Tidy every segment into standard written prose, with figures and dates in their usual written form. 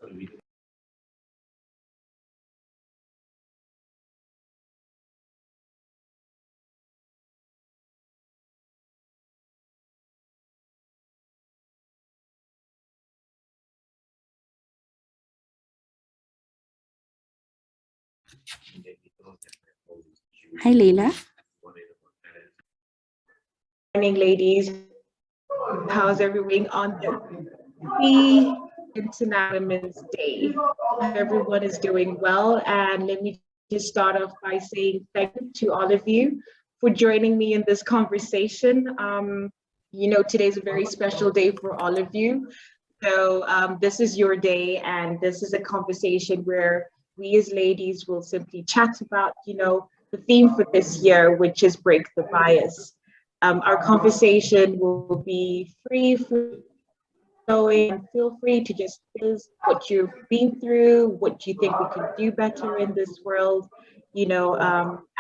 Hi, Leila. Morning, ladies. How's everyone on the International Women's Day? Everyone is doing well, and let me just start off by saying thank you to all of you for joining me in this conversation. You know, today's a very special day for all of you. So this is your day, and this is a conversation where we as ladies will simply chat about, you know, the theme for this year, which is break the bias. Our conversation will be free flowing, and feel free to just tell us what you've been through, what you think we could do better in this world, you know,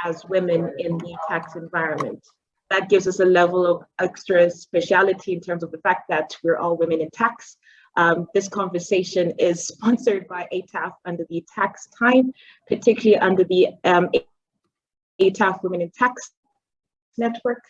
as women in the tax environment. That gives us a level of extra speciality in terms of the fact that we're all women in tax. This conversation is sponsored by ATAF under the Tax Time, particularly under the ATAF Women in Tax Network,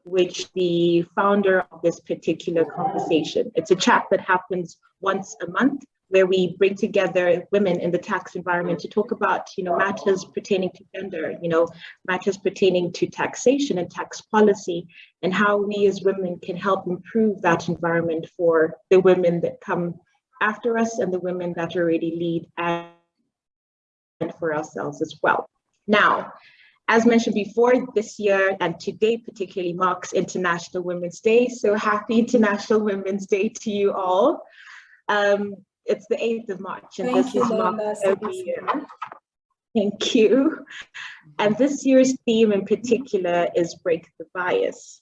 which the founder of this particular conversation. It's a chat that happens once a month where we bring together women in the tax environment to talk about, you know, matters pertaining to gender, you know, matters pertaining to taxation and tax policy, and how we as women can help improve that environment for the women that come after us and the women that already lead, and for ourselves as well. Now, as mentioned before, this year and today particularly marks International Women's Day. So happy International Women's Day to you all. It's the 8th of March, and this is marked every year. Thank you. And this year's theme in particular is break the bias.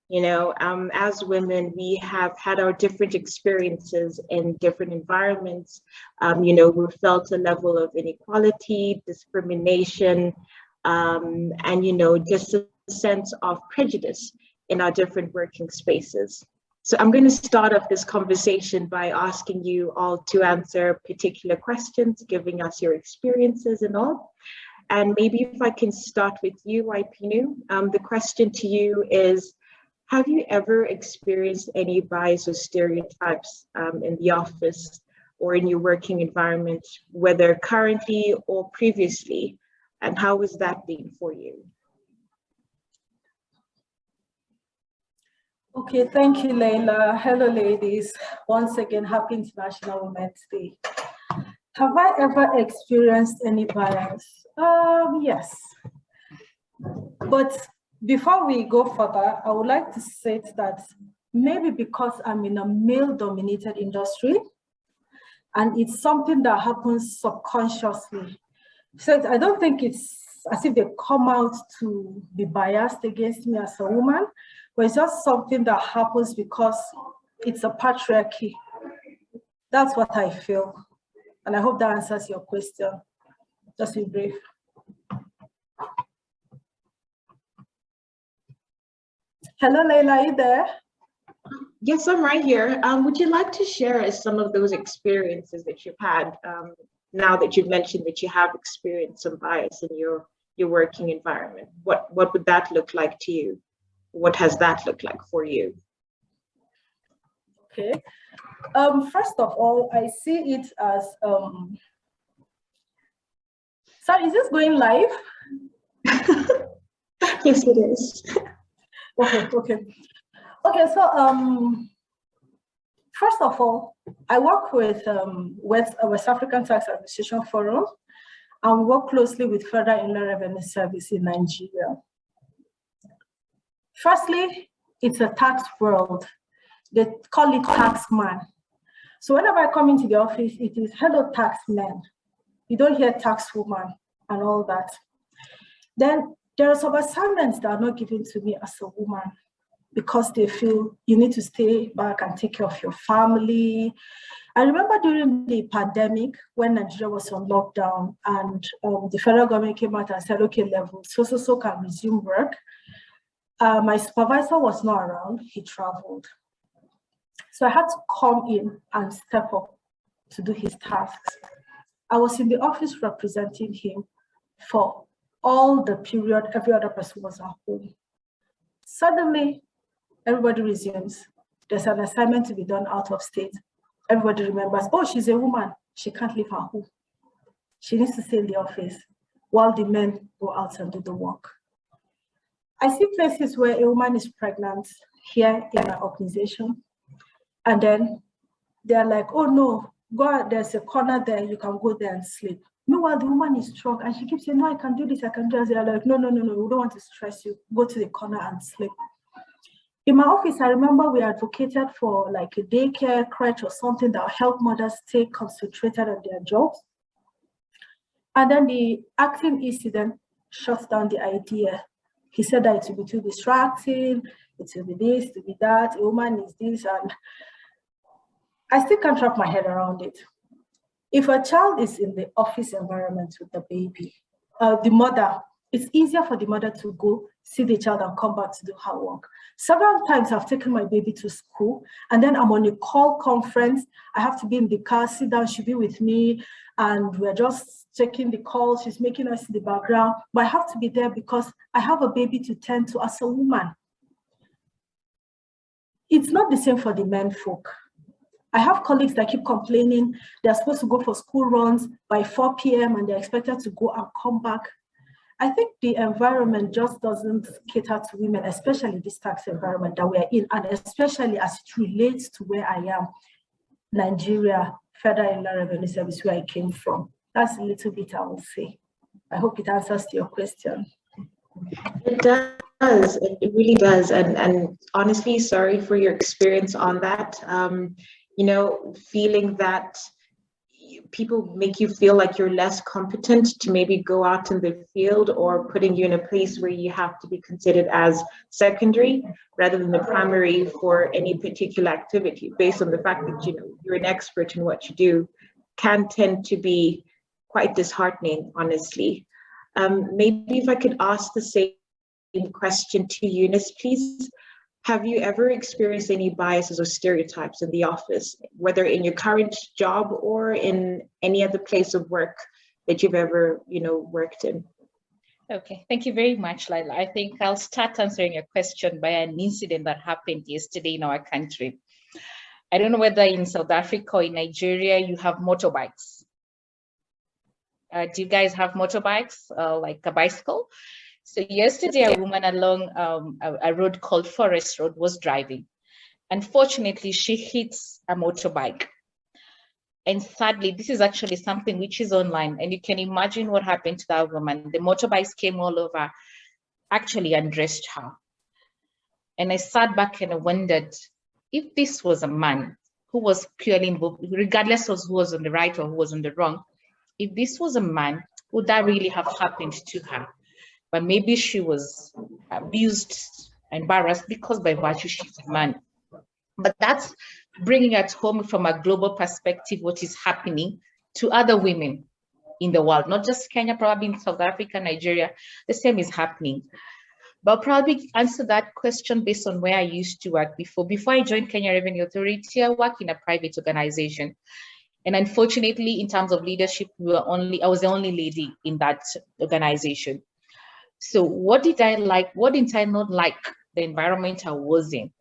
You know, as women, we have had our different experiences in different environments. You know, we've felt a level of inequality, discrimination, and, you know, just a sense of prejudice in our different working spaces. So I'm going to start off this conversation by asking you all to answer particular questions, giving us your experiences and all. And maybe if I can start with you, Wapinu, the question to you is, have you ever experienced any bias or stereotypes in the office or in your working environment, whether currently or previously? And how has that been for you? Okay, thank you, Leila. Hello, ladies. Once again, happy International Women's Day. Have I ever experienced any bias? Yes. But before we go further, I would like to say that maybe because I'm in a male-dominated industry, and it's something that happens subconsciously. So I don't think it's as if they come out to be biased against me as a woman, but it's just something that happens because it's a patriarchy. That's what I feel. And I hope that answers your question. Just be brief. Hello, Leila, are you there? Yes, I'm right here. Would you like to share some of those experiences that you've had now that you've mentioned that you have experienced some bias in your working environment? What would that look like to you? What has that looked like for you? Okay. First of all, I see it as sorry, is this going live? Yes, it is. Okay. So first of all, I work with West African Tax Administration Forum, and we work closely with Federal Inland Revenue Service in Nigeria. Firstly, it's a tax world. They call it taxman. So whenever I come into the office, it is hello taxman. You don't hear taxwoman and all that. Then there are some assignments that are not given to me as a woman because they feel you need to stay back and take care of your family. I remember during the pandemic when Nigeria was on lockdown and the federal government came out and said, okay, level so can resume work. My supervisor was not around, he traveled. So I had to come in and step up to do his tasks. I was in the office representing him for all the period every other person was at home. Suddenly, everybody resumes. There's an assignment to be done out of state. Everybody remembers, oh, she's a woman. She can't leave her home. She needs to stay in the office while the men go out and do the work. I see places where a woman is pregnant here in my organization, and then they're like, oh no, go out, there's a corner there, you can go there and sleep. Meanwhile, the woman is strong and she keeps saying, no, I can do this, I can do this. They're like, no, we don't want to stress you. Go to the corner and sleep. In my office, I remember we advocated for like a daycare, crèche or something that will help mothers stay concentrated on their jobs. And then the acting EC then shut down the idea. He said that it will be too distracting, it will be this, it will be that, a woman is this, and I still can't wrap my head around it. If a child is in the office environment with the baby, the mother, it's easier for the mother to go see the child and come back to do her work. Several times I've taken my baby to school and then I'm on a call conference. I have to be in the car, sit down, she'll be with me, and we're just checking the calls. She's making noise in the background, but I have to be there because I have a baby to tend to as a woman. It's not the same for the men folk. I have colleagues that keep complaining they're supposed to go for school runs by 4 p.m. and they're expected to go and come back. I think the environment just doesn't cater to women, especially this tax environment that we're in, and especially as it relates to where I am, Nigeria, Federal Inland Revenue Service, where I came from. That's a little bit I will say. I hope it answers to your question. It does, it really does. And honestly, sorry for your experience on that. You know, feeling that people make you feel like you're less competent to maybe go out in the field, or putting you in a place where you have to be considered as secondary rather than the primary for any particular activity, based on the fact that, you know, you're an expert in what you do, can tend to be quite disheartening, honestly. Maybe if I could ask the same question to Eunice, please. Have you ever experienced any biases or stereotypes in the office, whether in your current job or in any other place of work that you've ever, you know, worked in? Okay, thank you very much, Leila. I think I'll start answering your question by an incident that happened yesterday in our country. I don't know whether in South Africa or in Nigeria you have motorbikes. Do you guys have motorbikes, like a bicycle? So yesterday, a woman along a road called Forest Road was driving. Unfortunately, she hits a motorbike. And sadly, this is actually something which is online. And you can imagine what happened to that woman. The motorbikes came all over, actually undressed her. And I sat back and I wondered, if this was a man who was purely involved, regardless of who was on the right or who was on the wrong, if this was a man, would that really have happened to her? But maybe she was abused, embarrassed, because by virtue she's a man. But that's bringing it home from a global perspective, what is happening to other women in the world, not just Kenya, probably in South Africa, Nigeria, the same is happening. But I'll probably answer that question based on where I used to work before. Before I joined Kenya Revenue Authority, I worked in a private organization. And unfortunately, in terms of leadership, I was the only lady in that organization. So what did I like? What did I not like? The environment I was in.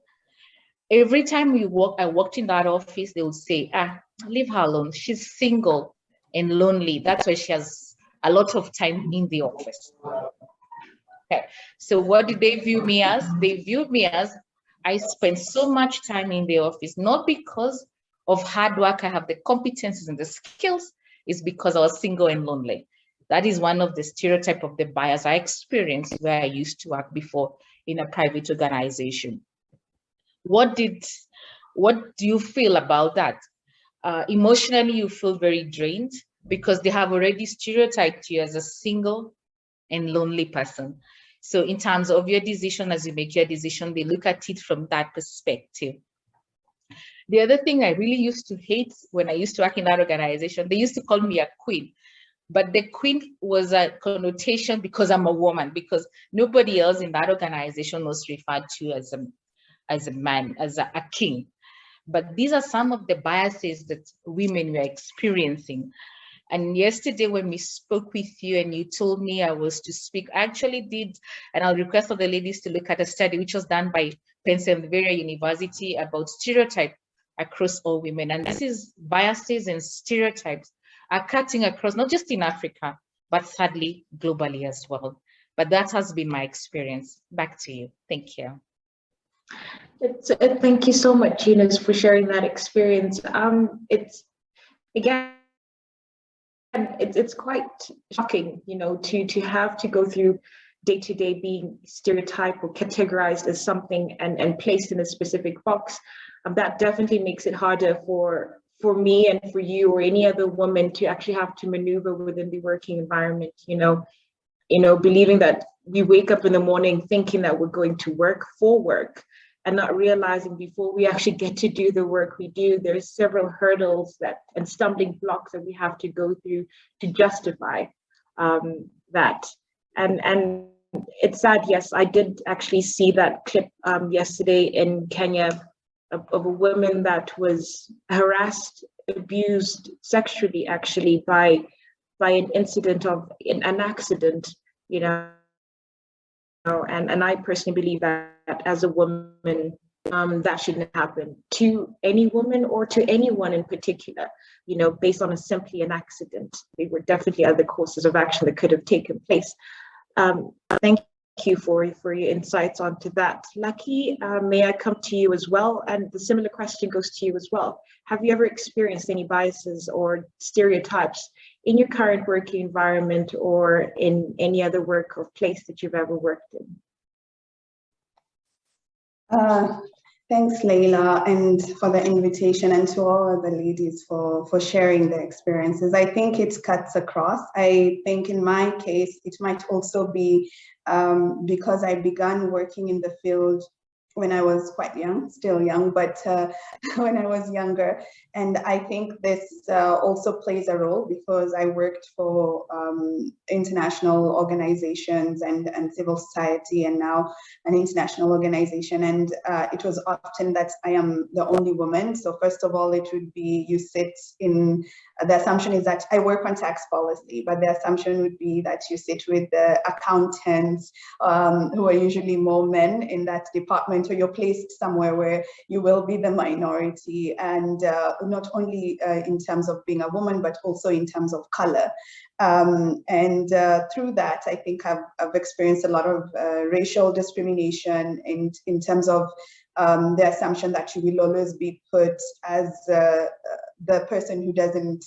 Every time I walked in that office, they would say, leave her alone. She's single and lonely. That's why she has a lot of time in the office. Okay. So what did they view me as? They viewed me as I spend so much time in the office, not because of hard work, I have the competencies and the skills, it's because I was single and lonely. That is one of the stereotype of the bias I experienced where I used to work before in a private organization. What do you feel about that? Emotionally, you feel very drained because they have already stereotyped you as a single and lonely person. So in terms of your decision, as you make your decision, they look at it from that perspective. The other thing I really used to hate when I used to work in that organization, they used to call me a queen. But the queen was a connotation because I'm a woman, because nobody else in that organization was referred to as a man, as a king. But these are some of the biases that women were experiencing. And yesterday when we spoke with you and you told me I was to speak, I actually did, and I'll request of the ladies to look at a study which was done by Pennsylvania University about stereotype across all women. And this is biases and stereotypes are cutting across, not just in Africa, but sadly, globally as well. But that has been my experience. Back to you. Thank you. Thank you so much, Eunice, for sharing that experience. It's quite shocking, you know, to have to go through day to day being stereotyped or categorized as something and placed in a specific box. That definitely makes it harder for me and for you or any other woman to actually have to maneuver within the working environment. You know, believing that we wake up in the morning thinking that we're going to work for work, and not realizing before we actually get to do the work we do, there's several hurdles and stumbling blocks that we have to go through to justify that. And it's sad, yes, I did actually see that clip yesterday in Kenya of a woman that was harassed, abused sexually actually by an incident of an accident, you know. And I personally believe that as a woman, that shouldn't happen to any woman or to anyone in particular, you know, based on simply an accident. There were definitely other courses of action that could have taken place. Thank you for your insights onto that. Lucky, may I come to you as well? And the similar question goes to you as well. Have you ever experienced any biases or stereotypes in your current working environment or in any other work or place that you've ever worked in? Thanks, Leila, and for the invitation, and to all of the ladies for sharing their experiences. I think it cuts across. I think in my case, it might also be because I began working in the field when I was quite young, still young, but when I was younger. And I think this also plays a role because I worked for international organizations and civil society, and now an international organization. And it was often that I am the only woman. So first of all, it would be you sit in, the assumption is that I work on tax policy, but the assumption would be that you sit with the accountants who are usually more men in that department, or you're placed somewhere where you will be the minority, and not only in terms of being a woman, but also in terms of color. And through that, I think I've experienced a lot of racial discrimination in terms of the assumption that you will always be put as the person who doesn't,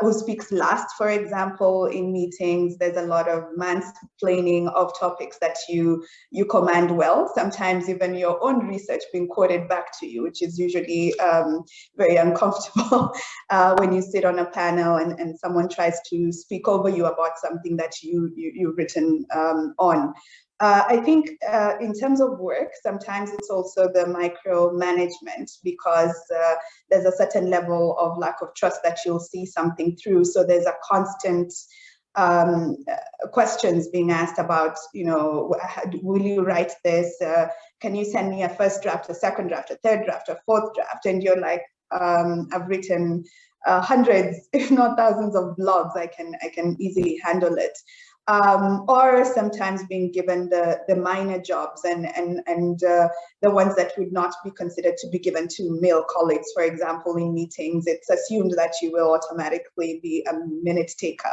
who speaks last, for example, in meetings. There's a lot of mansplaining of topics that you command well, sometimes even your own research being quoted back to you, which is usually very uncomfortable when you sit on a panel and someone tries to speak over you about something that you've written on. I think in terms of work, sometimes it's also the micromanagement, because there's a certain level of lack of trust that you'll see something through. So there's a constant questions being asked about, you know, will you write this? Can you send me a first draft, a second draft, a third draft, a fourth draft? And you're like, I've written hundreds, if not thousands of blogs. I can easily handle it. Or sometimes being given the minor jobs and the ones that would not be considered to be given to male colleagues. For example, in meetings, it's assumed that you will automatically be a minute taker,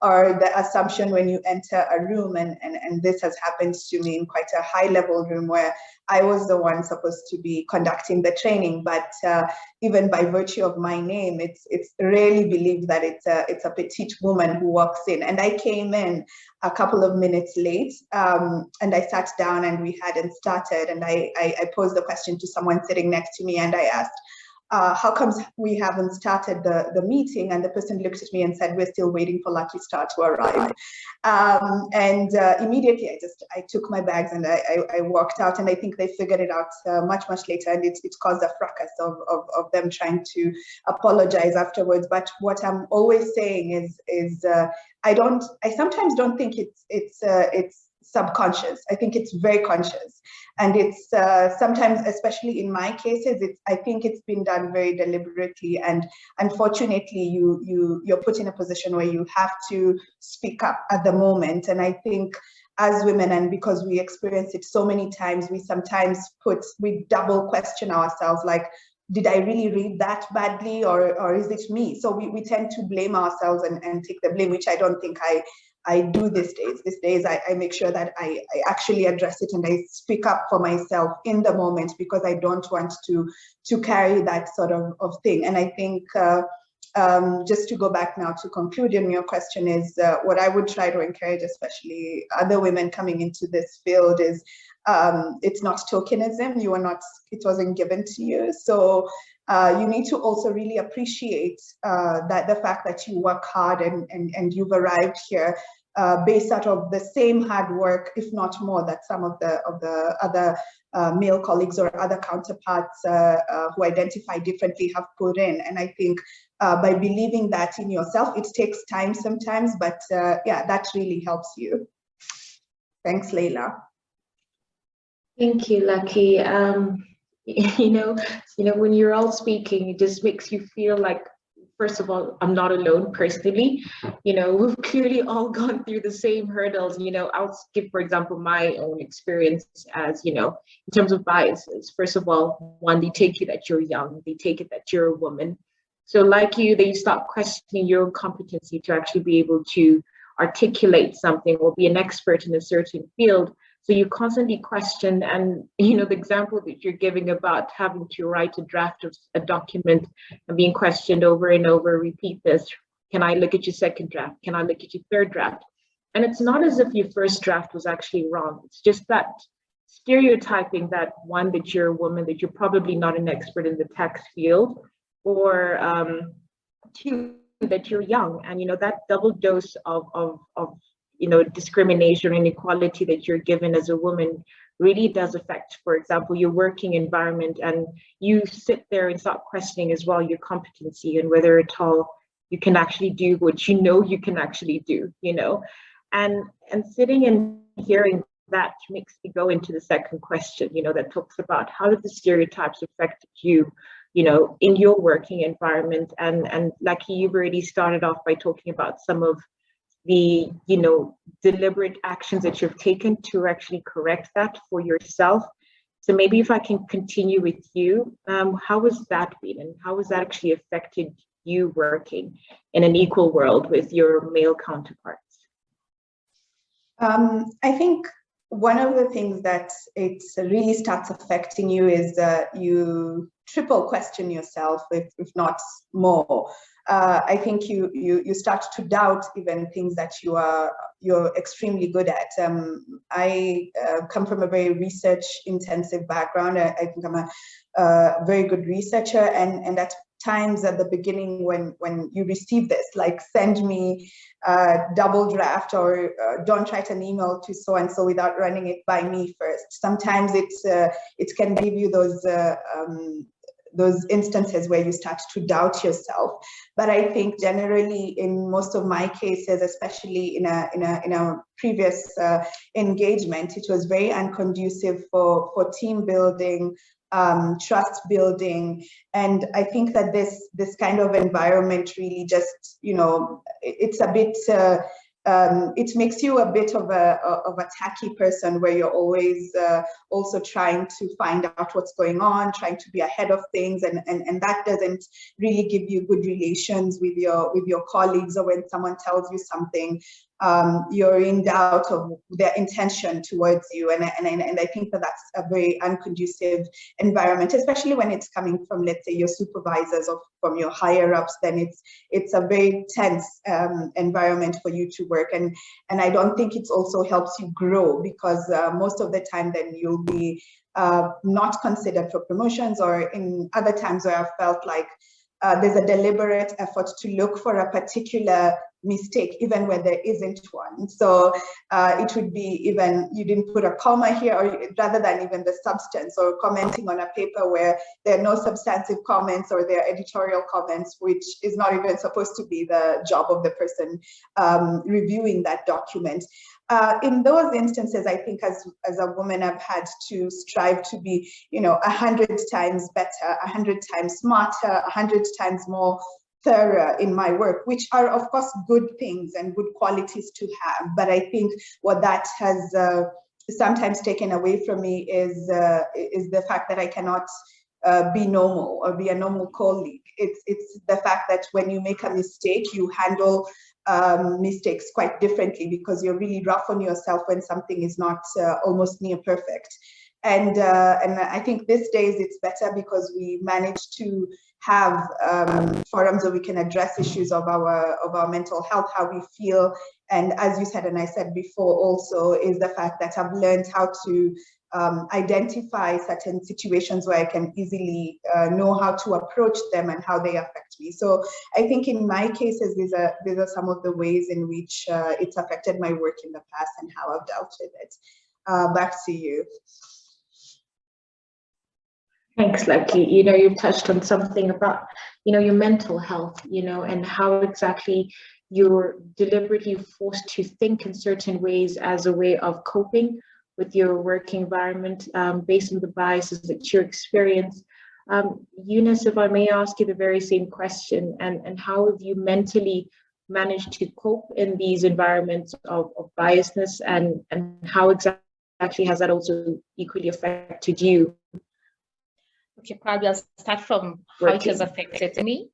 or the assumption when you enter a room, and this has happened to me in quite a high level room where I was the one supposed to be conducting the training, but even by virtue of my name, it's rarely believed that it's a petite woman who walks in. And I came in a couple of minutes late, and I sat down and we hadn't started, and I posed the question to someone sitting next to me, and I asked, how comes we haven't started the meeting? And the person looked at me and said, we're still waiting for Luckystar to arrive. And immediately I took my bags and I walked out, and I think they figured it out much later, and it caused a fracas of them trying to apologize afterwards. But what I'm always saying is I sometimes don't think it's subconscious. I think it's very conscious. And it's sometimes, especially in my cases, I think it's been done very deliberately. And unfortunately, you're put in a position where you have to speak up at the moment. And I think as women, and because we experience it so many times, we double question ourselves, like, did I really read that badly, or is it me? So we tend to blame ourselves and take the blame, which I don't think I do these days. These days, I make sure that I actually address it and I speak up for myself in the moment, because I don't want to carry that sort of thing. And I think just to go back now to conclude on your question is what I would try to encourage, especially other women coming into this field, is it's not tokenism. It wasn't given to you. So you need to also really appreciate that the fact that you work hard and you've arrived here based out of the same hard work, if not more, that some of the other male colleagues or other counterparts who identify differently have put in. And I think by believing that in yourself, it takes time sometimes, but yeah, that really helps you. Thanks, Leila. Thank you, Lucky. When you're all speaking, it just makes you feel like, first of all, I'm not alone personally. We've clearly all gone through the same hurdles. I'll give, for example, my own experience as, in terms of biases. First of all, one, they take you that you're young, they take it that you're a woman. So like you, they start questioning your own competency to actually be able to articulate something or be an expert in a certain field. So you constantly question, and the example that you're giving about having to write a draft of a document and being questioned over and over, repeat this, can I look at your second draft? Can I look at your third draft? And it's not as if your first draft was actually wrong. It's just that stereotyping that, one, that you're a woman, that you're probably not an expert in the tax field, or two, that you're young. And that double dose of discrimination and inequality that you're given as a woman really does affect, for example, your working environment. And you sit there and start questioning as well your competency and whether at all you can actually do what you can actually do, and sitting and hearing that makes me go into the second question, that talks about how did the stereotypes affect you, in your working environment. And Lucky, you've already started off by talking about some of the deliberate actions that you've taken to actually correct that for yourself. So maybe if I can continue with you, how has that been, and how has that actually affected you working in an equal world with your male counterparts? I think one of the things that it really starts affecting you is you triple question yourself, if not more. I think you start to doubt even things that you're extremely good at. I come from a very research intensive background. I think I'm a very good researcher, and at times at the beginning when you receive this, like, send me double draft, or don't write an email to so and so without running it by me first. Sometimes it can give you those instances where you start to doubt yourself. But I think generally in most of my cases, especially in a previous engagement, it was very unconducive for team building, trust building. And I think that this kind of environment really just, it's a bit, it makes you a bit of a tacky person, where you're always also trying to find out what's going on, trying to be ahead of things, and that doesn't really give you good relations with your colleagues. Or when someone tells you something, you're in doubt of their intention towards you, and I think that that's a very unconducive environment, especially when it's coming from, let's say, your supervisors or from your higher ups. Then it's a very tense environment for you to work, and I don't think it also helps you grow, because most of the time then you'll be not considered for promotions, or in other times where I felt like there's a deliberate effort to look for a particular mistake, even when there isn't one. So it would be even, you didn't put a comma here, or rather than even the substance, or commenting on a paper where there are no substantive comments or there are editorial comments, which is not even supposed to be the job of the person reviewing that document. In those instances, I think as a woman, I've had to strive to be, 100 times better, 100 times smarter, 100 times more thorough in my work, which are of course good things and good qualities to have. But I think what that has sometimes taken away from me is the fact that I cannot be normal or be a normal colleague. It's the fact that when you make a mistake, you handle mistakes quite differently, because you're really rough on yourself when something is not almost near perfect. And I think these days it's better because we manage to have forums where we can address issues of our mental health, how we feel. And as you said, and I said before also, is the fact that I've learned how to identify certain situations where I can easily know how to approach them and how they affect me. So I think in my cases, these are some of the ways in which it's affected my work in the past and how I've dealt with it. Back to you. Thanks, Lucky. You've touched on something about, your mental health, and how exactly you're deliberately forced to think in certain ways as a way of coping with your work environment based on the biases that you experience. Eunice, if I may ask you the very same question, and how have you mentally managed to cope in these environments of biasness, and how exactly has that also equally affected you? Okay, probably I'll start from how it has affected me.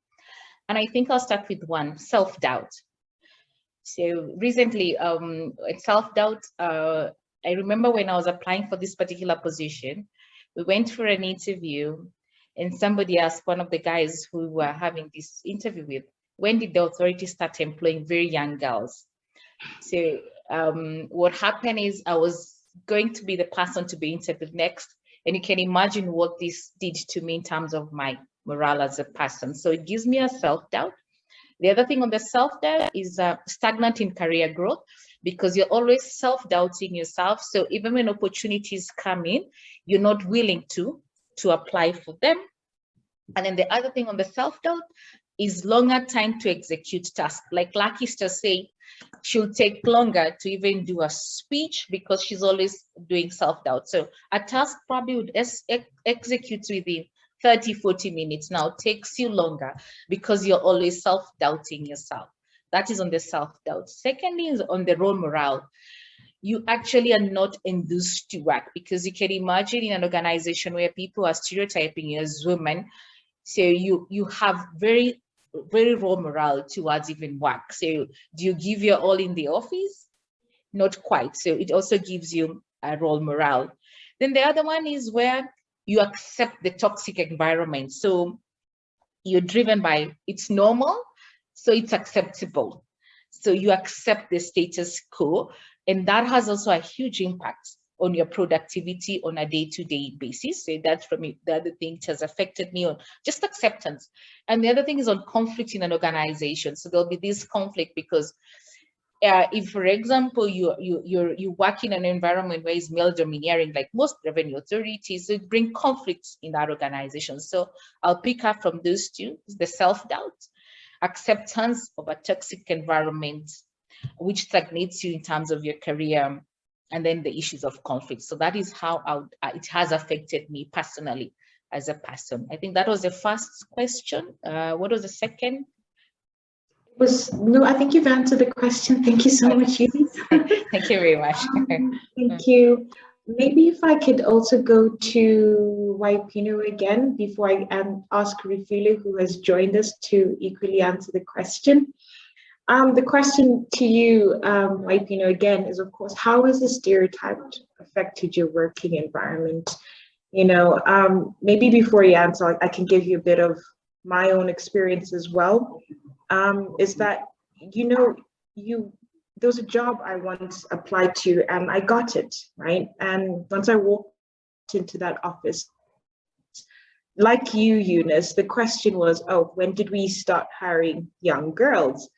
And I think I'll start with one, self-doubt. So recently, self-doubt, I remember when I was applying for this particular position, we went for an interview and somebody asked one of the guys who we were having this interview with, when did the authority start employing very young girls? So what happened is I was going to be the person to be interviewed next. And you can imagine what this did to me in terms of my morale as a person. So it gives me a self-doubt. The other thing on the self-doubt is stagnant in career growth, because you're always self-doubting yourself. So even when opportunities come in, you're not willing to apply for them. And then the other thing on the self-doubt is longer time to execute tasks. Like Luckystar said, she'll take longer to even do a speech because she's always doing self-doubt. So a task probably would execute within 30, 40 minutes. Now takes you longer because you're always self-doubting yourself. That is on the self-doubt. Secondly is on the role morale. You actually are not enthused to work, because you can imagine in an organization where people are stereotyping you as women. So you have very low morale towards even work. So do you give your all in the office? Not quite. So it also gives you a role morale. Then the other one is where you accept the toxic environment. So you're driven by it's normal, so it's acceptable. So you accept the status quo, and that has also a huge impact on your productivity on a day-to-day basis. So that's from me, the other thing that has affected me on just acceptance. And the other thing is on conflict in an organization. So there'll be this conflict because if, for example, you work in an environment where it's male domineering, like most revenue authorities, it brings conflicts in that organization. So I'll pick up from those two: the self-doubt, acceptance of a toxic environment, which stagnates you in terms of your career, and then the issues of conflict. So that is how it has affected me personally as a person. I think that was the first question. What was the second? No, I think you've answered the question. Thank you so much, Eunice. Thank you very much. Thank you. Maybe if I could also go to Wapinu again before I ask Rufilo, who has joined us, to equally answer the question. The question to you, Wapinu, again, is of course, how has the stereotype affected your working environment? Maybe before you answer, I can give you a bit of my own experience as well. Is that, there was a job I once applied to and I got it, right? And once I walked into that office, like you, Eunice, the question was, oh, when did we start hiring young girls?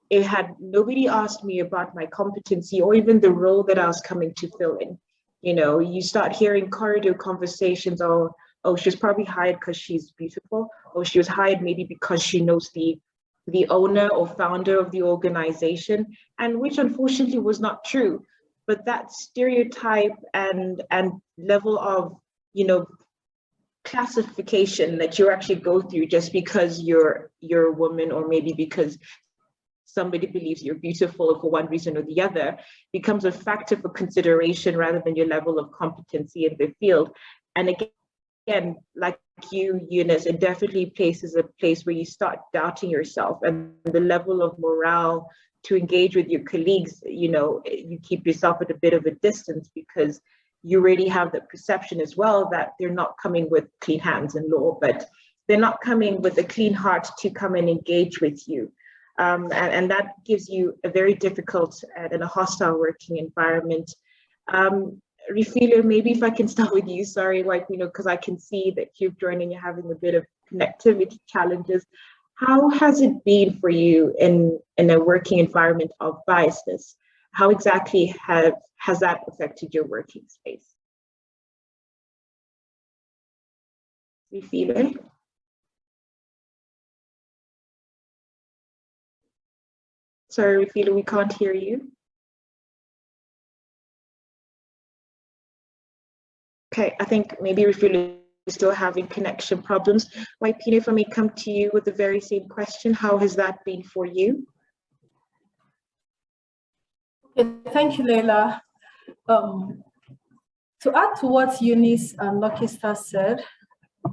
it had nobody asked me about my competency or even the role that I was coming to fill in. You know, you start hearing corridor conversations, oh, she was probably hired because she's beautiful, or she was hired maybe because she knows the owner or founder of the organization, and which unfortunately was not true. But that stereotype and level of, you know, classification that you actually go through just because you're a woman, or maybe because somebody believes you're beautiful for one reason or the other, becomes a factor for consideration rather than your level of competency in the field. And again, like you, Eunice, it definitely places a place where you start doubting yourself, and the level of morale to engage with your colleagues, you know, you keep yourself at a bit of a distance because you already have the perception as well that they're not coming with clean hands in law, but they're not coming with a clean heart to come and engage with you. And that gives you a very difficult and a hostile working environment. Rufilo, maybe if I can start with you, sorry, Wapinu, because I can see that you've joined and you're having a bit of connectivity challenges. How has it been for you in a working environment of biasness? How exactly has that affected your working space? Rufilo? Sorry, Rufilo, we can't hear you. Okay, I think maybe Rufilo is still having connection problems. Wapinu, if I may come to you with the very same question, how has that been for you? Okay, thank you, Leila. To add to what Eunice and Luckystar said,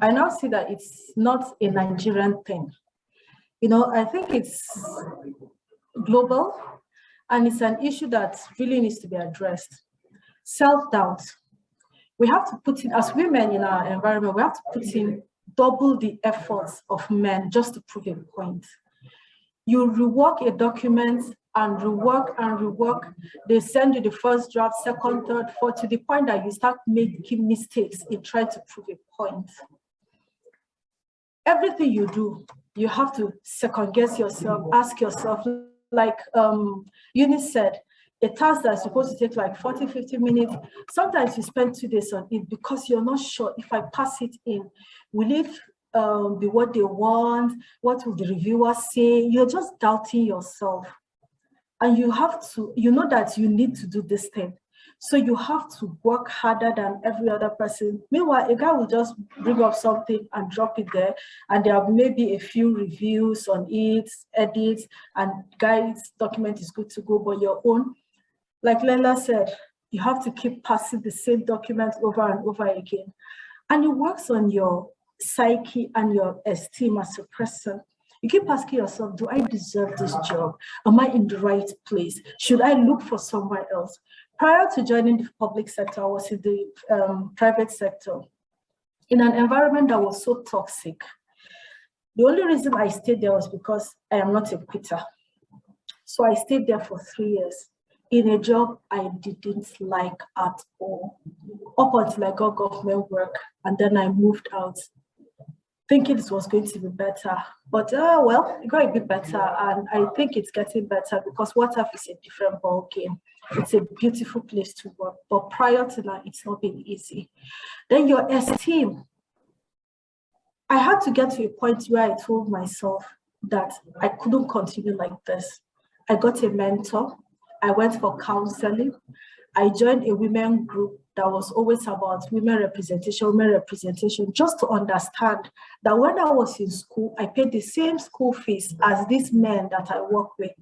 I now see that it's not a Nigerian thing. You know, I think it's global, and it's an issue that really needs to be addressed. Self-doubt. We have to put in, as women in our environment, we have to put in double the efforts of men just to prove a point. You rework a document and rework and rework. They send you the first draft, second, third, fourth, to the point that you start making mistakes in trying to prove a point. Everything you do, you have to second guess yourself, ask yourself, like Eunice said, a task that's supposed to take like 40, 50 minutes, sometimes you spend 2 days on it because you're not sure if I pass it in, will it be what they want? What will the reviewers say? You're just doubting yourself. And you have to, you know that you need to do this thing. So you have to work harder than every other person. Meanwhile, a guy will just bring up something and drop it there, and there are maybe a few reviews on it, edits, and guy's document is good to go, but your own, like Leila said, you have to keep passing the same document over and over again. And it works on your psyche and your esteem as a person. You keep asking yourself, do I deserve this job? Am I in the right place? Should I look for somewhere else? Prior to joining the public sector, I was in the private sector in an environment that was so toxic. The only reason I stayed there was because I am not a quitter. So I stayed there for 3 years in a job I didn't like at all, up until I got government work, and then I moved out, thinking it was going to be better. But well, it got a bit better, and I think it's getting better because WATAF is a different ball game. It's a beautiful place to work, but prior to that, it's not been easy. Then your esteem. I had to get to a point where I told myself that I couldn't continue like this. I got a mentor. I went for counseling. I joined a women group that was always about women representation, just to understand that when I was in school, I paid the same school fees as these men that I work with.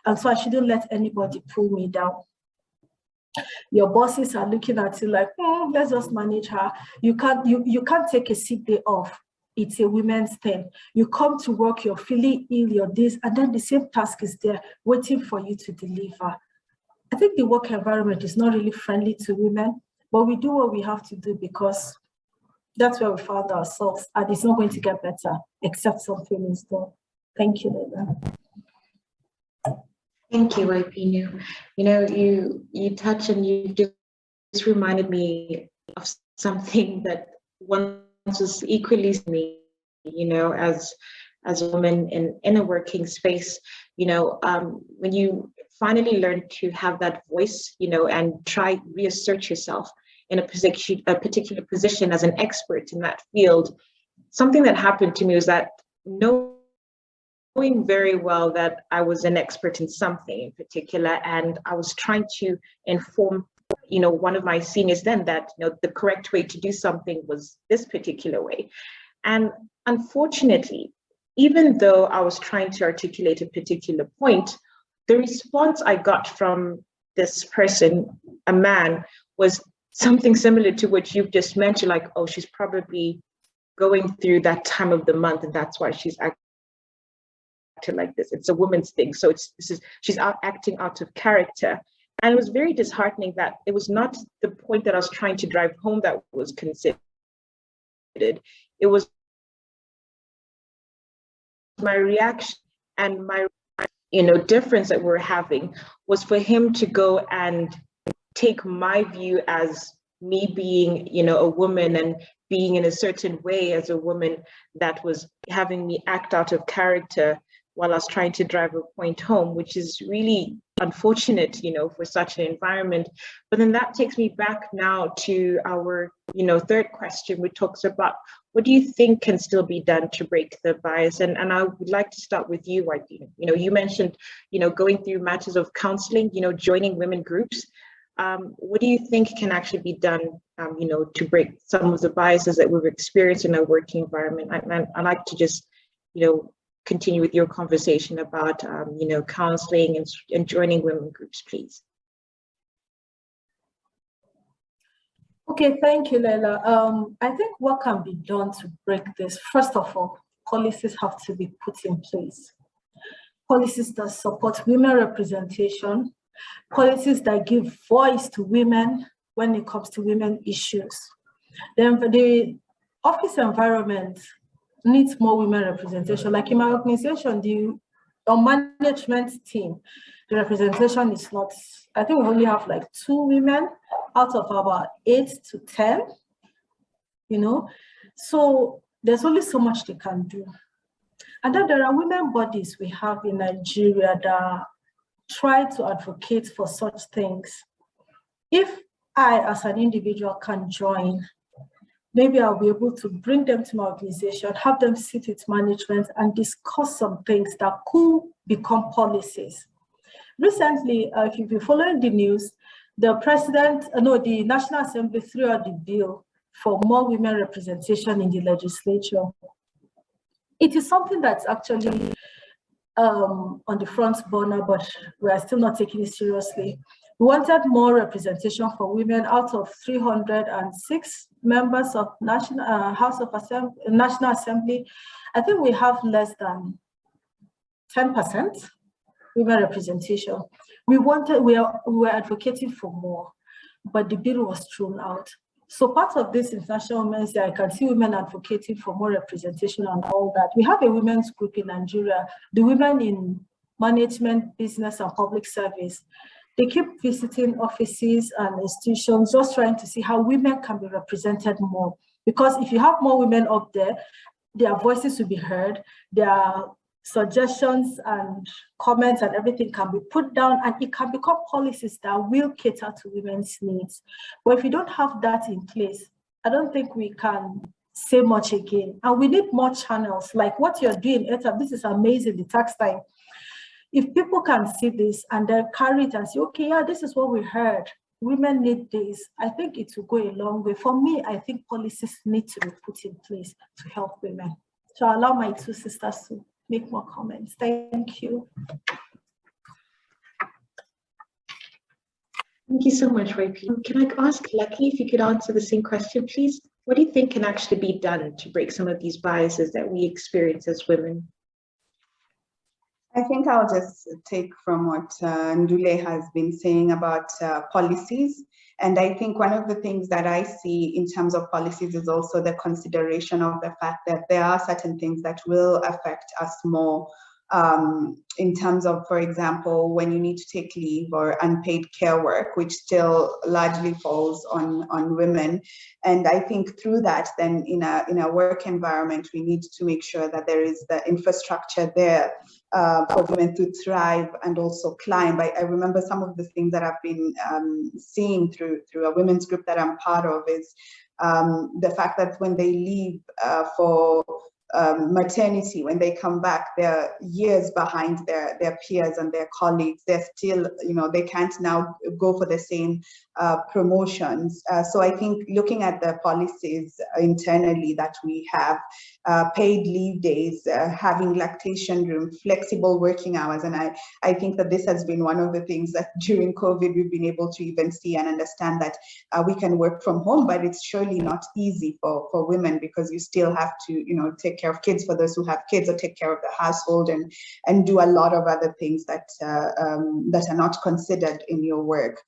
And so I shouldn't let anybody pull me down. Your bosses are looking at you like, let's just manage her. You can't take a sick day off. It's a women's thing. You come to work, you're feeling ill, you're this, and then the same task is there waiting for you to deliver. I think the work environment is not really friendly to women, but we do what we have to do because that's where we found ourselves, and it's not going to get better except something is done. Thank you, Leila. Thank you, Wapinu. You know, you touched and you just reminded me of something that once was equally me, you know, as as a woman in a working space, when you finally learn to have that voice, and try reassert yourself in a particular position as an expert in that field, something that happened to me was that knowing very well that I was an expert in something in particular, and I was trying to inform one of my seniors then that the correct way to do something was this particular way. And unfortunately, even though I was trying to articulate a particular point, the response I got from this person, a man, was something similar to what you've just mentioned, like, oh, she's probably going through that time of the month and that's why she's acting like this. It's a woman's thing. So she's acting out of character. And it was very disheartening that it was not the point that I was trying to drive home that was considered. It was my reaction and my difference that we're having was for him to go and take my view as me being a woman and being in a certain way as a woman that was having me act out of character while I was trying to drive a point home, which is really unfortunate, for such an environment. But then that takes me back now to our, third question, which talks about what do you think can still be done to break the bias? And I would like to start with you, Wapinu. You mentioned, going through matters of counseling, joining women groups. What do you think can actually be done, to break some of the biases that we've experienced in our working environment? I'd like to just, continue with your conversation about, counseling and joining women groups, please. Okay, thank you, Leila. I think what can be done to break this, first of all, policies have to be put in place. Policies that support women representation, policies that give voice to women when it comes to women issues. Then the office environment needs more women representation. Like in my organization, our management team, the representation is not, I think we only have like 2 women out of about 8 to 10, so there's only so much they can do. And then there are women bodies we have in Nigeria that try to advocate for such things. If I, as an individual, can join, maybe I'll be able to bring them to my organization, have them sit with management and discuss some things that could become policies. Recently, if you've been following the news, the National Assembly threw out the bill for more women representation in the legislature. It is something that's actually on the front burner, but we are still not taking it seriously. We wanted more representation for women. Out of 306 members of National Assembly, I think we have less than 10% women representation. We were advocating for more, but the bill was thrown out. So part of this International Women's Day, I can see women advocating for more representation and all that. We have a women's group in Nigeria, the women in management, business, and public service. They keep visiting offices and institutions, just trying to see how women can be represented more. Because if you have more women up there, their voices will be heard, their suggestions and comments and everything can be put down, and it can become policies that will cater to women's needs. But if you don't have that in place, I don't think we can say much again. And we need more channels like what you're doing, ATAF. This is amazing, the tax time. If people can see this and then carry it and say, okay, yeah, this is what we heard, women need this, I think it will go a long way. For me, I think policies need to be put in place to help women. So I'll allow my 2 sisters to make more comments. Thank you. Thank you so much, Wapinu. Can I ask Lucky if you could answer the same question, please? What do you think can actually be done to break some of these biases that we experience as women? I think I'll just take from what Ndule has been saying about policies. And I think one of the things that I see in terms of policies is also the consideration of the fact that there are certain things that will affect us more in terms of, for example, when you need to take leave or unpaid care work, which still largely falls on women. And I think through that, then in a work environment, we need to make sure that there is the infrastructure there for women to thrive and also climb. I remember some of the things that I've been seeing through a women's group that I'm part of is the fact that when they leave for maternity, when they come back, they're years behind their peers and their colleagues. They're still, they can't now go for the same promotions. So I think looking at the policies internally that we have, paid leave days, having lactation room, flexible working hours. And I think that this has been one of the things that during COVID, we've been able to even see and understand that we can work from home, but it's surely not easy for women, because you still have to, take care of kids for those who have kids, or take care of the household and do a lot of other things that are not considered in your work.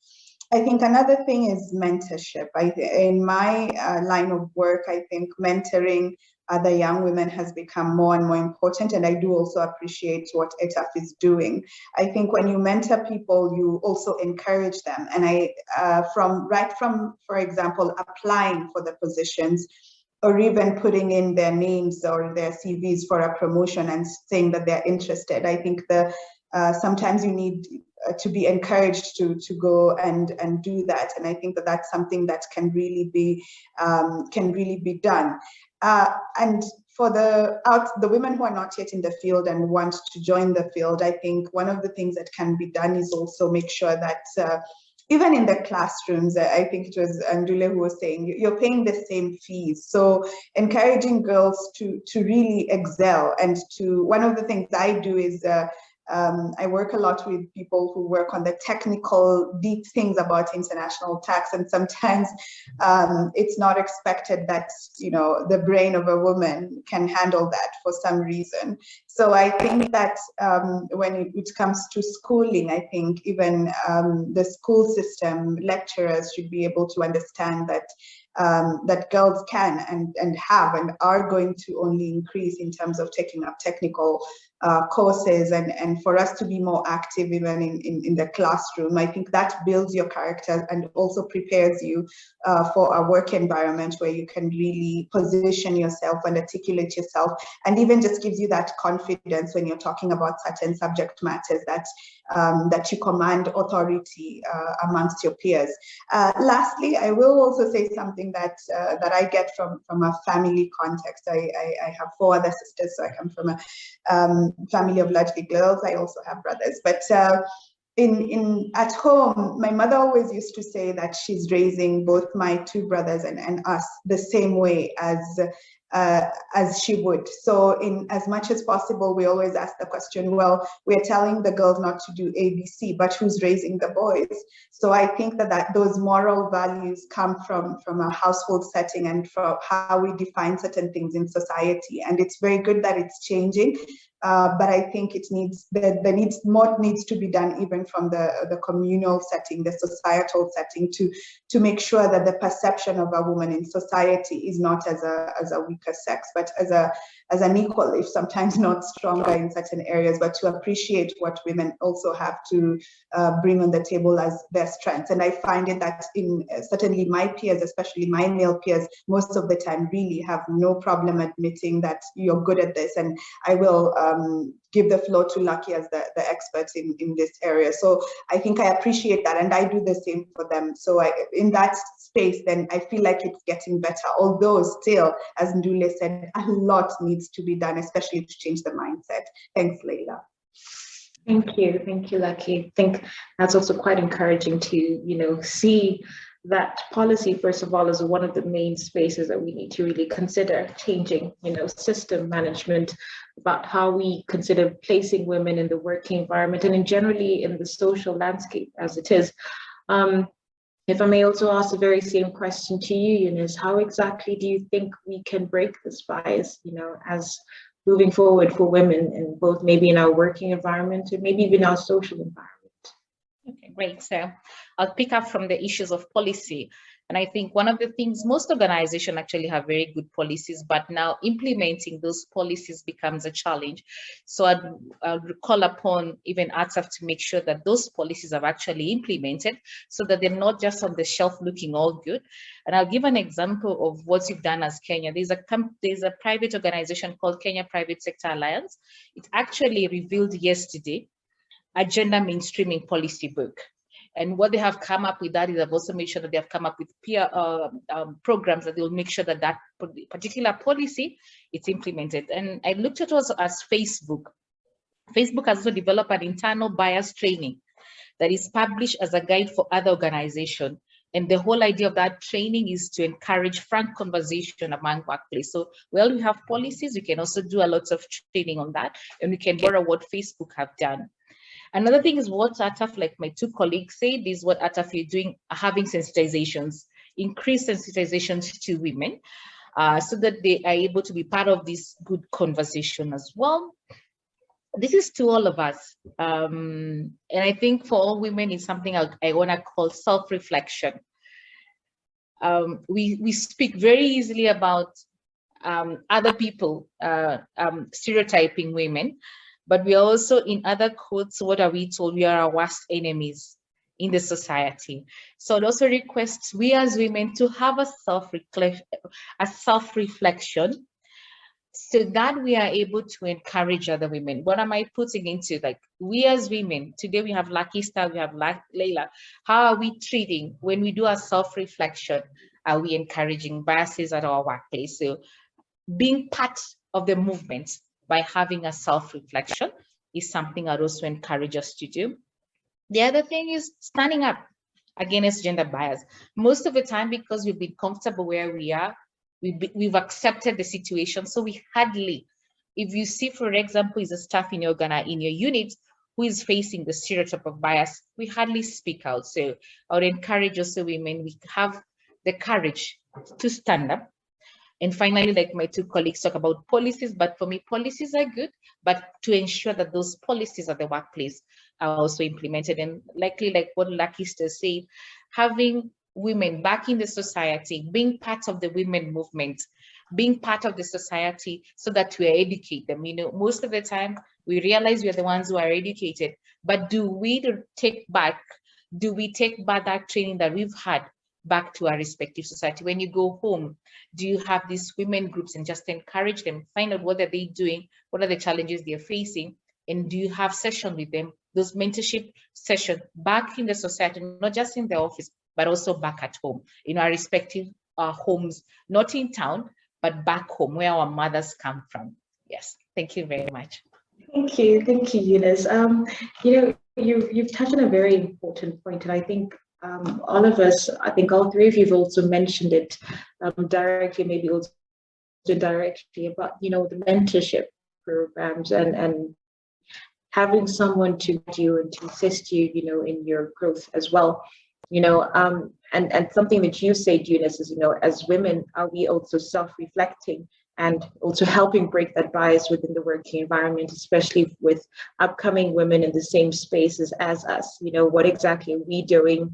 I think another thing is mentorship. In my line of work, I think mentoring other young women has become more and more important, and I do also appreciate what ATAF is doing. I think when you mentor people, you also encourage them, and from, for example, applying for the positions, or even putting in their names or their CVs for a promotion and saying that they're interested. I think sometimes you need to be encouraged to go and do that, and I think that that's something that can really be done. And for the women who are not yet in the field and want to join the field, I think one of the things that can be done is also make sure that even in the classrooms, I think it was Ndule who was saying, you're paying the same fees. So encouraging girls to really excel. And one of the things I do is I work a lot with people who work on the technical, deep things about international tax, and sometimes it's not expected that the brain of a woman can handle that for some reason. So I think that when it comes to schooling, I think even the school system, lecturers should be able to understand that that girls can and have and are going to only increase in terms of taking up technical courses, and for us to be more active even in the classroom. I think that builds your character and also prepares you for a work environment where you can really position yourself and articulate yourself, and even just gives you that confidence when you're talking about certain subject matters that you command authority amongst your peers. Lastly, I will also say something that I get from a family context. I have 4 other sisters, so I come from a family of largely girls. I also have brothers, but at home, my mother always used to say that she's raising both my 2 brothers and us the same way as she would. So in as much as possible, we always ask the question, well, we're telling the girls not to do ABC, but who's raising the boys? So I think that those moral values come from a household setting and from how we define certain things in society. And it's very good that it's changing. But I think more needs to be done even from the communal setting, the societal setting, to make sure that the perception of a woman in society is not as a weaker sex, but as an equal, if sometimes not stronger in certain areas, but to appreciate what women also have to bring on the table as their strengths. And I find it that certainly my peers, especially my male peers, most of the time really have no problem admitting that you're good at this. And I will give the floor to Lucky as the experts in this area. So I think I appreciate that, and I do the same for them. So in that space, then I feel like it's getting better, although still, as Ndule said, a lot needs to be done, especially to change the mindset. Thanks, Leila. Thank you, Lucky. I think that's also quite encouraging to, see that policy, first of all, is one of the main spaces that we need to really consider changing, system management, about how we consider placing women in the working environment and generally in the social landscape as it is. If I may also ask the very same question to you, Eunice, how exactly do you think we can break this bias, as moving forward for women, in both maybe in our working environment or maybe even our social environment? Okay, great. So I'll pick up from the issues of policy. And I think one of the things, most organizations actually have very good policies, but now implementing those policies becomes a challenge. So I'd call upon even ATAF to make sure that those policies are actually implemented so that they're not just on the shelf looking all good. And I'll give an example of what we've done as Kenya. There's a private organization called Kenya Private Sector Alliance. It actually revealed yesterday a gender mainstreaming policy book. And what they have come up with that is they've also made sure that they have come up with peer programs that they will make sure that that particular policy is implemented. And I looked at also as Facebook. Facebook has also developed an internal bias training that is published as a guide for other organizations. And the whole idea of that training is to encourage frank conversation among workplace. So, well, we have policies, we can also do a lot of training on that, and we can borrow what Facebook have done. Another thing is what ATAF, like my two colleagues said, is what ATAF is doing, having sensitizations, increased sensitizations to women, so that they are able to be part of this good conversation as well. This is to all of us. And I think for all women, it's something I want to call self-reflection. We speak very easily about other people stereotyping women, but we are also, in other quotes, what are we told? We are our worst enemies in the society. So I'd also request we as women to have a self-reflection so that we are able to encourage other women. What am I putting into, like, we as women, today we have Luckystar, we have Leila. How are we treating, when we do a self-reflection, are we encouraging biases at our workplace? So being part of the movement by having a self-reflection is something I'd also encourage us to do. The other thing is standing up against gender bias. Most of the time, because we've been comfortable where we are, we've accepted the situation. So we hardly, if you see, for example, is a staff in your unit who is facing the stereotype of bias, we hardly speak out. So I would encourage also women, we have the courage to stand up. And finally, like my two colleagues talk about policies, but for me, policies are good, but to ensure that those policies at the workplace are also implemented. And likely, like what Luckystar said, having women back in the society, being part of the women movement, being part of the society so that we educate them. You know, most of the time we realize we are the ones who are educated, but do we take back that training that we've had back to our respective society? When you go home, do you have these women groups and just encourage them, find out what are they doing, what are the challenges they're facing, and do you have sessions with them, those mentorship sessions back in the society, not just in the office, but also back at home, in our respective homes, not in town, but back home where our mothers come from. Yes, thank you very much. Thank you, Eunice. You know, you've touched on a very important point, and I think all of us, I think all three of you have also mentioned it directly, maybe also indirectly, about, you know, the mentorship programs and having someone to guide you and to assist you, you know, in your growth as well. You know, and something that you said, Eunice, is, you know, as women, are we also self-reflecting and also helping break that bias within the working environment, especially with upcoming women in the same spaces as us? You know, what exactly are we doing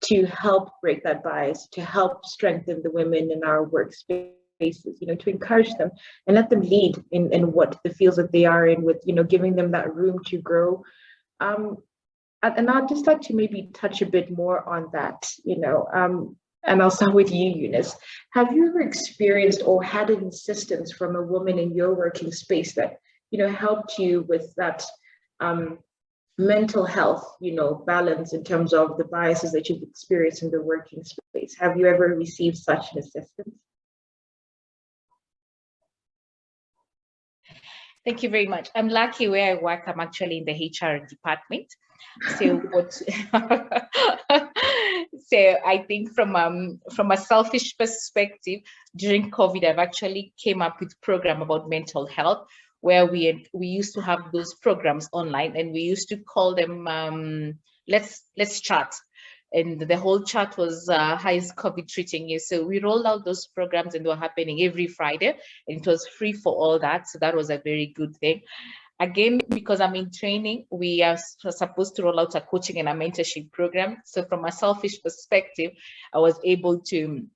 to help break that bias, to help strengthen the women in our workspaces, you know, to encourage them and let them lead in what the fields that they are in, with, you know, giving them that room to grow. And I'd just like to maybe touch a bit more on that, you know, and I'll start with you, Eunice. Have you ever experienced or had an insistence from a woman in your working space that, you know, helped you with that mental health, you know, balance in terms of the biases that you've experienced in the working space? Have you ever received such an assistance? Thank you very much. I'm lucky where I work. I'm actually in the HR department. So what? So I think from a selfish perspective, during COVID, I've actually came up with a program about mental health, where we used to have those programs online, and we used to call them let's chat. And the whole chat was how is COVID treating you? So we rolled out those programs, and they were happening every Friday, and it was free for all that. So that was a very good thing. Again, because I'm in training, we are supposed to roll out a coaching and a mentorship program. So from a selfish perspective, I was able to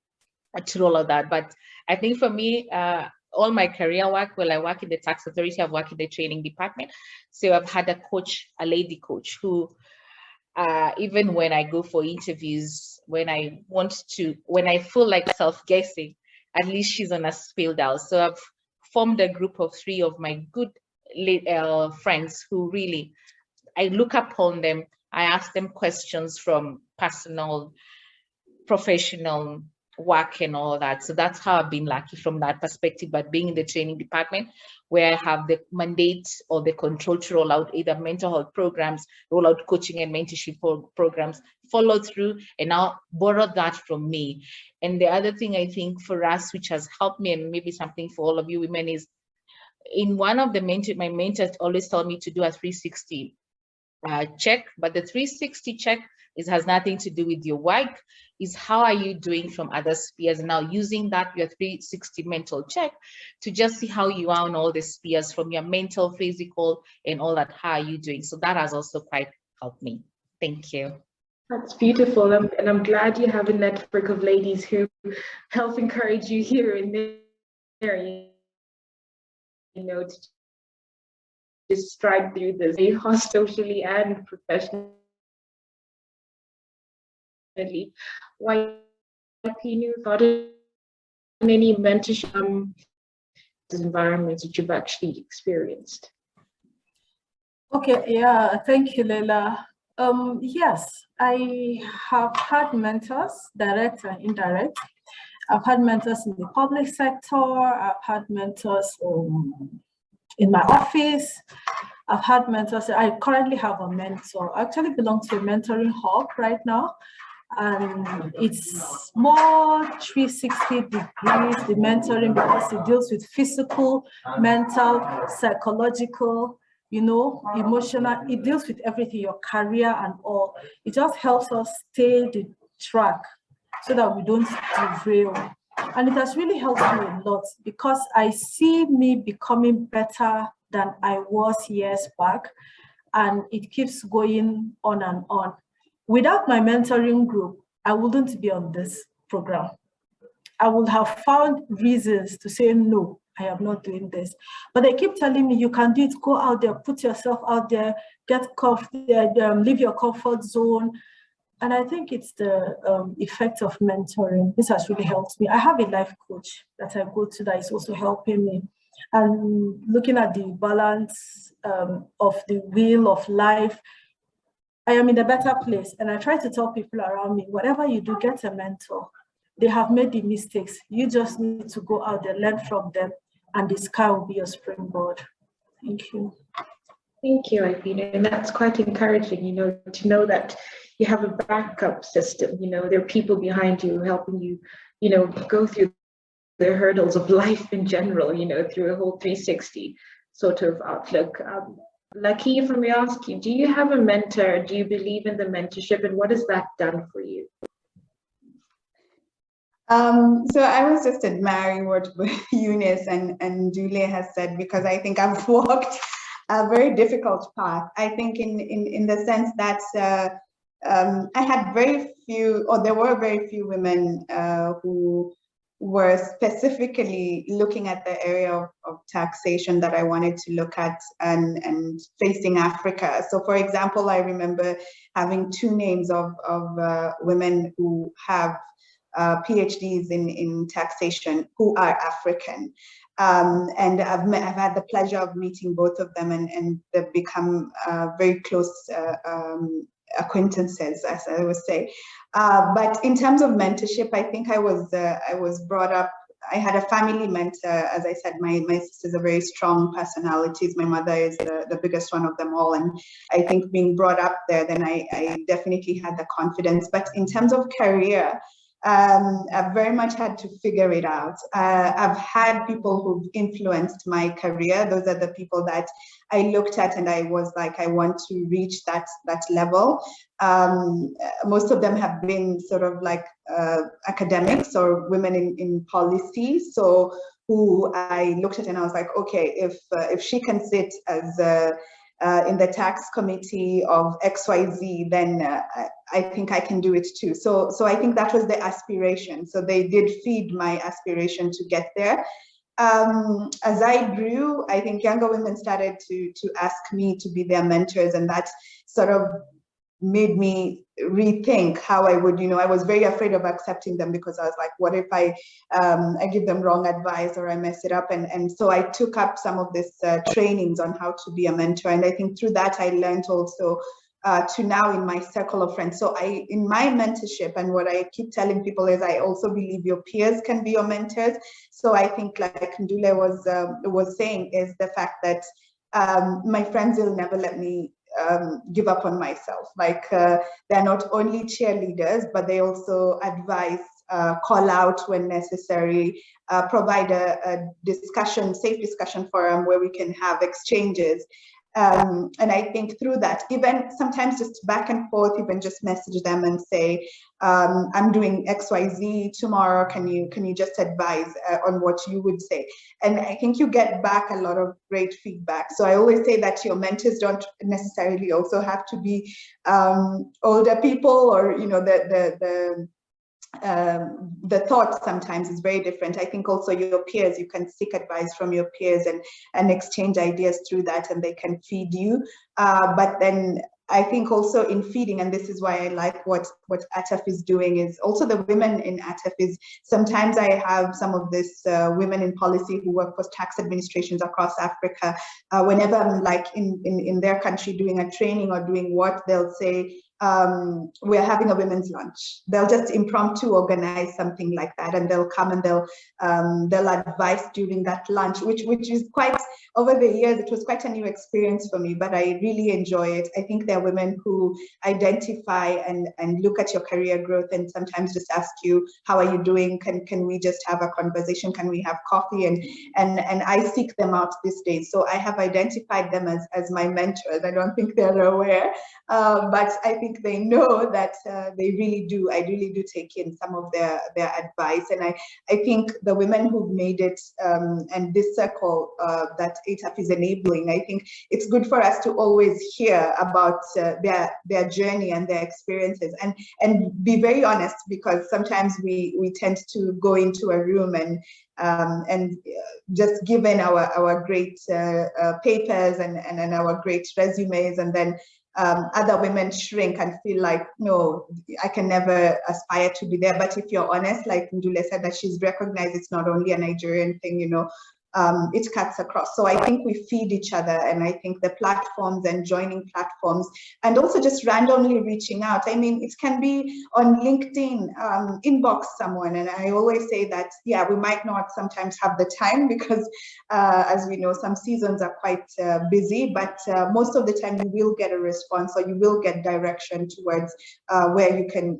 roll out that. But I think for me, all my career work, well, I work in the tax authority, I've worked in the training department. So I've had a coach, a lady coach, who even when I go for interviews, when I feel like self-guessing, at least she's on a speed dial. So I've formed a group of 3 of my good friends who really, I look upon them. I ask them questions from personal, professional work and all that. So that's how I've been lucky from that perspective. But being in the training department, where I have the mandate or the control to roll out either mental health programs, roll out coaching and mentorship programs, follow through, and now borrow that from me. And the other thing I think for us, which has helped me, and maybe something for all of you women, is in one of the my mentors always told me to do a 360 check, but the 360 check has nothing to do with your work, is how are you doing from other spheres. Now using that, your 360 mental check, to just see how you are on all the spheres, from your mental, physical, and all that, how are you doing. So that has also quite helped me. Thank you. That's beautiful, and I'm glad you have a network of ladies who help encourage you here and there, you know, to just stride through this, socially and professionally. Wapinu, thought of any mentorship environments that you've actually experienced? Okay, yeah, thank you, Leila. Yes, I have had mentors, direct and indirect. I've had mentors in the public sector. I've had mentors in my office. I've had mentors. I currently have a mentor. I actually belong to a mentoring hub right now. And it's more 360 degrees, the mentoring, because it deals with physical, mental, psychological, you know, emotional. It deals with everything, your career and all. It just helps us stay the track so that we don't derail. And it has really helped me a lot, because I see me becoming better than I was years back, and it keeps going on and on. Without my mentoring group, I wouldn't be on this program. I would have found reasons to say, no, I am not doing this. But they keep telling me, you can do it, go out there, put yourself out there, leave your comfort zone. And I think it's the effect of mentoring. This has really helped me. I have a life coach that I go to that is also helping me. And looking at the balance of the wheel of life, I am in a better place. And I try to tell people around me, whatever you do, get a mentor. They have made the mistakes. You just need to go out there, learn from them, and the sky will be your springboard. Thank you. Thank you, Wapinu. And that's quite encouraging, you know, to know that you have a backup system. You know, there are people behind you helping you, you know, go through the hurdles of life in general, you know, through a whole 360 sort of outlook. Lucky, if I may ask you, do you have a mentor? Do you believe in the mentorship, and what has that done for you? So I was just admiring what Eunice and Ndule has said, because I think I've walked a very difficult path. I think in the sense that I had very few, or there were very few women who were specifically looking at the area of taxation that I wanted to look at and facing Africa. So for example, I remember having 2 names of women who have PhDs in taxation who are African. And I've had the pleasure of meeting both of them, and they've become very close acquaintances, as I would say. But in terms of mentorship, I think I was brought up, I had a family mentor. As I said, my sisters are very strong personalities. My mother is the biggest one of them all. And I think being brought up there, then I definitely had the confidence. But in terms of career, I've very much had to figure it out. I've had people who've influenced my career. Those are the people that I looked at and I was like, I want to reach that level. Most of them have been sort of like academics or women in policy. So who I looked at and I was like, okay, if she can sit as in the tax committee of XYZ, then I think I can do it too. So I think that was the aspiration. So they did feed my aspiration to get there. As I grew, I think younger women started to ask me to be their mentors, and that sort of made me rethink how I would, I was very afraid of accepting them because I was like, what if I give them wrong advice or I mess it up? And so I took up some of this trainings on how to be a mentor. And I think through that, I learned also to now in my circle of friends. So in my mentorship, and what I keep telling people is I also believe your peers can be your mentors. So I think like Ndule was saying is the fact that my friends will never let me give up on myself. Like they're not only cheerleaders, but they also advise, call out when necessary, provide a discussion, safe discussion forum where we can have exchanges. And I think through that, even sometimes just back and forth, even just message them and say, I'm doing XYZ tomorrow. Can you just advise on what you would say? And I think you get back a lot of great feedback. So I always say that your mentors don't necessarily also have to be older people, or the thought sometimes is very different. I think also your peers, you can seek advice from your peers and exchange ideas through that, and they can feed you. But then I think also in feeding, and this is why I like what ATAF is doing, is also the women in ATAF is sometimes I have some of this women in policy who work for tax administrations across Africa. Whenever I'm like in their country doing a training or doing what, they'll say, we're having a women's lunch. They'll just impromptu organize something like that, and they'll come and they'll advise during that lunch, which is quite, over the years, it was quite a new experience for me, but I really enjoy it. I think there are women who identify and look at your career growth and sometimes just ask you, how are you doing? Can we just have a conversation? Can we have coffee? And I seek them out these days. So I have identified them as my mentors. I don't think they're aware, but I think they know that they really do. I really do take in some of their advice. And I think the women who've made it and this circle that ATAF is enabling, I think it's good for us to always hear about their journey and their experiences, and be very honest, because sometimes we tend to go into a room and just given our great papers and our great resumes, and then other women shrink and feel like, no, I can never aspire to be there. But if you're honest, like Ndule said, that she's recognized it's not only a Nigerian thing, it cuts across. So I think we feed each other, and I think the platforms and joining platforms, and also just randomly reaching out. I mean, it can be on LinkedIn, inbox someone. And I always say that, yeah, we might not sometimes have the time because as we know, some seasons are quite busy, but most of the time you will get a response, or you will get direction towards where you can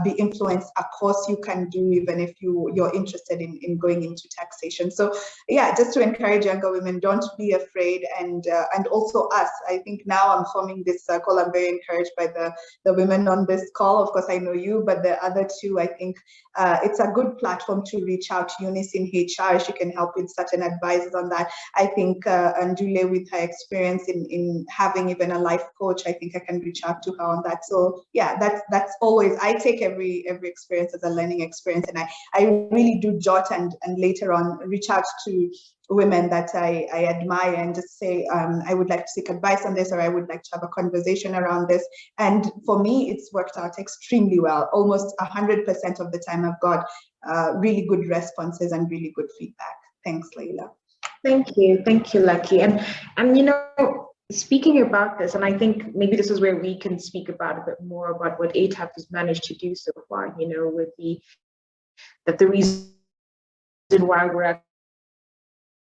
be influenced, a course you can do, even if you're interested in going into taxation. So yeah, just to encourage younger women, don't be afraid, and also us. I think now I'm forming this circle. I'm very encouraged by the women on this call. Of course, I know you, but the other two, I think it's a good platform to reach out to Eunice in HR. She can help with certain advices on that. I think Ndule, with her experience in having even a life coach, I think I can reach out to her on that. So yeah, that's always, I take every experience as a learning experience, and I really do jot and later on reach out to women that I admire and just say, I would like to seek advice on this, or I would like to have a conversation around this. And for me, it's worked out extremely well. Almost 100% of the time I've got really good responses and really good feedback. Thanks, Leila. Thank you, Lucky. And speaking about this, and I think maybe this is where we can speak about a bit more about what ATAF has managed to do so far, with the reason why we're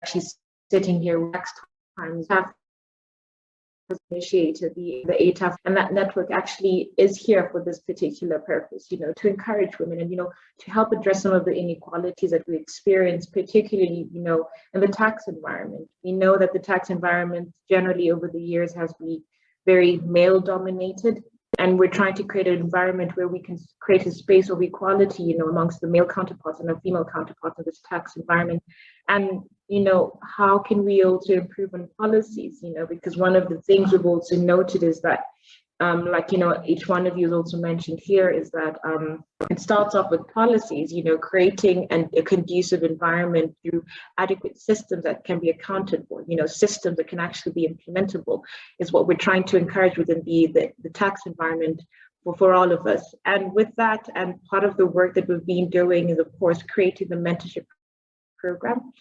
actually sitting here next time has initiated the ATAF, and that network actually is here for this particular purpose, to encourage women and, to help address some of the inequalities that we experience, particularly, in the tax environment. We know that the tax environment generally over the years has been very male dominated, And we're trying to create an environment where we can create a space of equality, you know, amongst the male counterparts and the female counterparts in this tax environment. And, you know, how can we also improve on policies, you know, because one of the things we've also noted is that, like, you know, each one of you has also mentioned here is that it starts off with policies, you know, creating a conducive environment through adequate systems that can be accounted for, you know, systems that can actually be implementable is what we're trying to encourage within the tax environment for all of us. And with that, and part of the work that we've been doing is, of course, creating the mentorship program.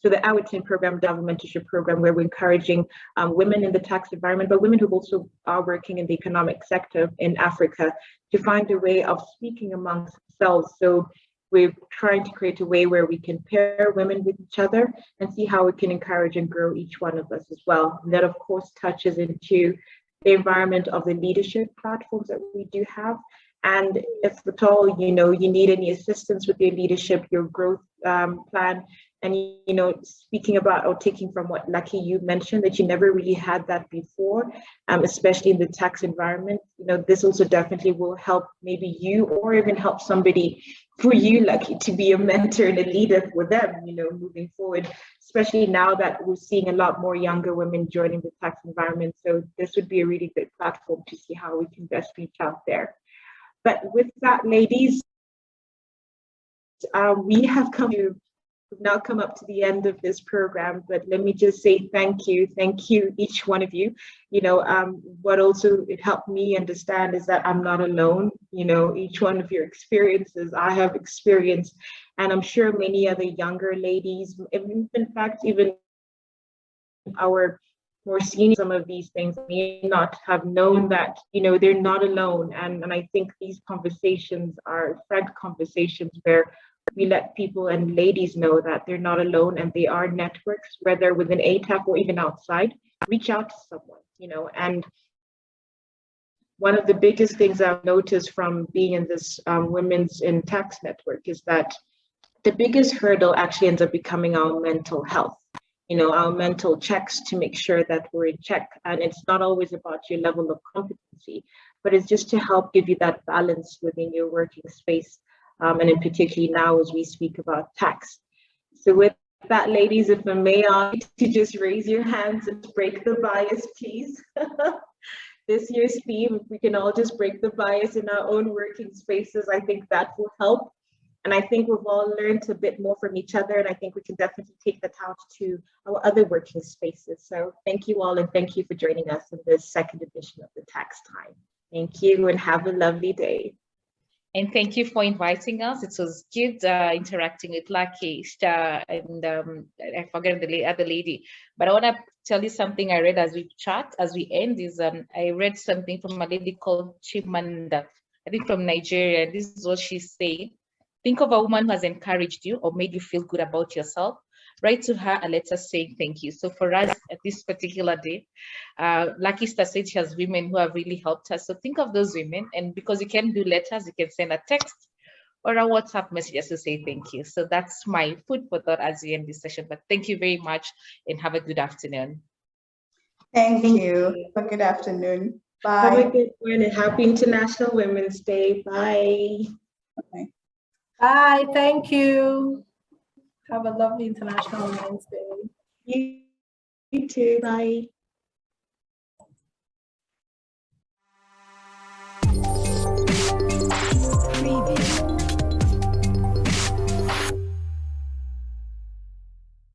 So the AWITN program, the mentorship program, where we're encouraging women in the tax environment, but women who also are working in the economic sector in Africa to find a way of speaking amongst themselves. So we're trying to create a way where we can pair women with each other and see how we can encourage and grow each one of us as well. And that, of course, touches into the environment of the leadership platforms that we do have. And if at all, you know, you need any assistance with your leadership, your growth plan, and, you know, speaking about or taking from what Lucky you mentioned, that you never really had that before, especially in the tax environment, you know, this also definitely will help maybe you or even help somebody for you, Lucky, to be a mentor and a leader for them, you know, moving forward, especially now that we're seeing a lot more younger women joining the tax environment. So this would be a really good platform to see how we can best reach out there. But with that, ladies, we've now come up to the end of this program, but let me just say thank you, each one of you. You know, what also it helped me understand is that I'm not alone. You know, each one of your experiences I have experienced, and I'm sure many other younger ladies, in fact, even our more senior, some of these things may not have known that, you know, they're not alone. And I think these conversations are frank conversations where we let people and ladies know that they're not alone and they are networks, whether within ATAF or even outside. Reach out to someone, you know. And one of the biggest things I've noticed from being in this Women's in Tax network is that the biggest hurdle actually ends up becoming our mental health, you know, our mental checks to make sure that we're in check. And it's not always about your level of competency, but it's just to help give you that balance within your working space. And in particularly now as we speak about tax. So with that, ladies, if I may ask you to just raise your hands and break the bias, please. This year's theme, if we can all just break the bias in our own working spaces, I think that will help. And I think we've all learned a bit more from each other, and I think we can definitely take that out to our other working spaces. So thank you all, and thank you for joining us in this second edition of the Tax Time. Thank you, and have a lovely day. And thank you for inviting us. It was good interacting with Luckystar and I forget the other lady. But I want to tell you something I read as we chat, as we end, is I read something from a lady called Chimanda, I think from Nigeria. This is what she said. Think of a woman who has encouraged you or made you feel good about yourself. Write to her a letter saying thank you. So for us at this particular day, Luckystar said she has women who have really helped us. So think of those women, and because you can do letters, you can send a text or a WhatsApp message just to say thank you. So that's my food for thought as we end this session. But thank you very much and have a good afternoon. Thank you. Have a good afternoon. Bye. Have a good one and happy International Women's Day. Bye. Bye. Bye. Thank you. Have a lovely International Women's Day. You too. Bye.